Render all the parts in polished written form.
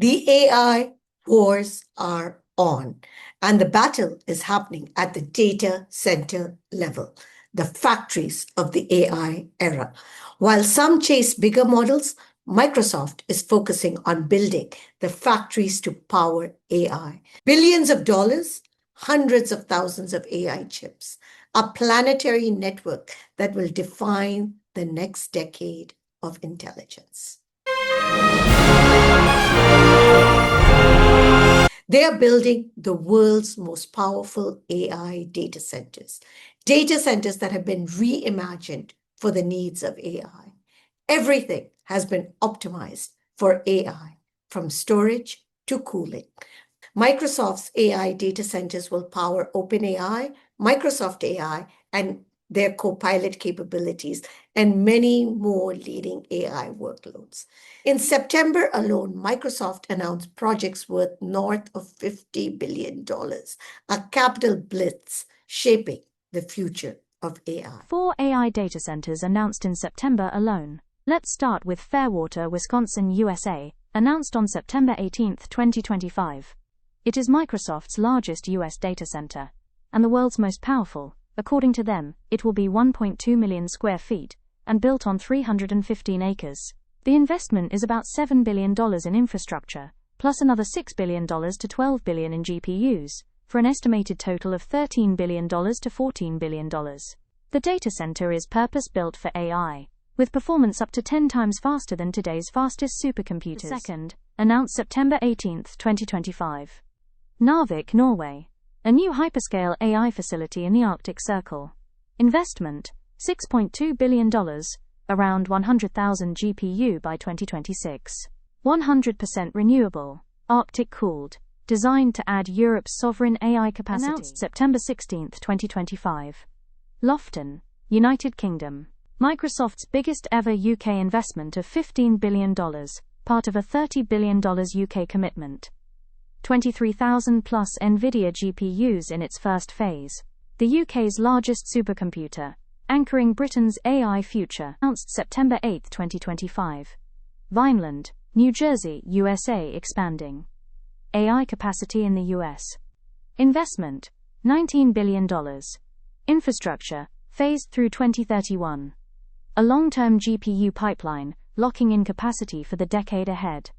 The AI wars are on, and the battle is happening at the data center level, the factories of the AI era. While some chase bigger models, Microsoft is focusing on building the factories to power AI. Billions of dollars, hundreds of thousands of AI chips, a planetary network that will define the next decade of intelligence. They are building the world's most powerful AI data centers that have been reimagined for the needs of AI. Everything has been optimized for AI, from storage to cooling. Microsoft's AI data centers will power OpenAI, Microsoft AI, and their Copilot capabilities, and many more leading AI workloads. In September alone, Microsoft announced projects worth north of $50 billion, a capital blitz shaping the future of AI. 4 AI data centers announced in September alone. Let's start with Fairwater, Wisconsin, USA, announced on September 18, 2025. It is Microsoft's largest US data center, and the world's most powerful. According to them, it will be 1.2 million square feet and built on 315 acres. The investment is about $7 billion in infrastructure, plus another $6 billion to $12 billion in GPUs, for an estimated total of $13 billion to $14 billion. The data center is purpose-built for AI, with performance up to 10 times faster than today's fastest supercomputers. The second, announced September 18, 2025. Narvik, Norway. A new hyperscale AI facility in the Arctic Circle. Investment, $6.2 billion, around 100,000 GPU by 2026. 100% renewable, Arctic-cooled, designed to add Europe's sovereign AI capacity. Announced September 16, 2025. Loughton, United Kingdom. Microsoft's biggest ever UK investment of $15 billion, part of a $30 billion UK commitment. 23,000 plus NVIDIA GPUs in its first phase. The UK's largest supercomputer, anchoring Britain's AI future. Announced September 8, 2025. Vineland, New Jersey, USA, expanding AI capacity in the US. Investment, $19 billion. Infrastructure, phased through 2031. A long-term GPU pipeline, locking in capacity for the decade ahead.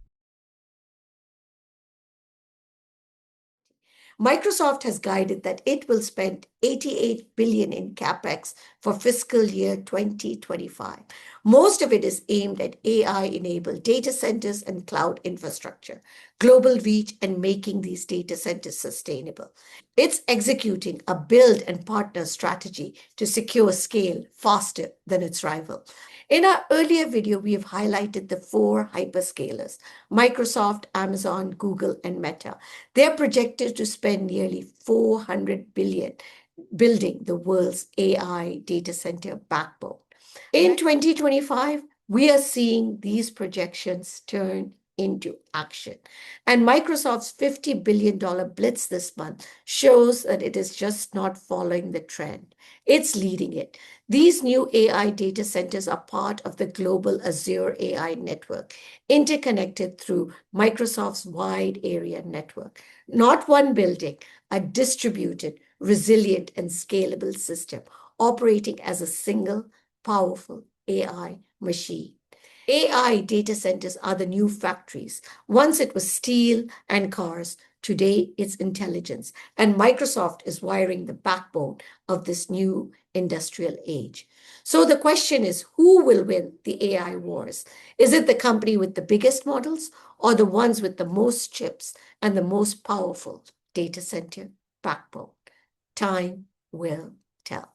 Microsoft has guided that it will spend $88 billion in capex for fiscal year 2025. Most of it is aimed at AI-enabled data centers and cloud infrastructure, global reach, and making these data centers sustainable. It's executing a build and partner strategy to secure scale faster than its rival. In our earlier video, we have highlighted the 4 hyperscalers: Microsoft, Amazon, Google, and Meta. They're projected to spend nearly $400 billion building the world's AI data center backbone. In 2025, we are seeing these projections turn into action. And Microsoft's $50 billion blitz this month shows that it is just not following the trend. It's leading it. These new AI data centers are part of the global Azure AI network, interconnected through Microsoft's wide area network. Not one building, a distributed, resilient, and scalable system operating as a single, powerful AI machine. AI data centers are the new factories. Once it was steel and cars, today it's intelligence. And Microsoft is wiring the backbone of this new industrial age. So the question is, who will win the AI wars? Is it the company with the biggest models, or the ones with the most chips and the most powerful data center backbone? Time will tell.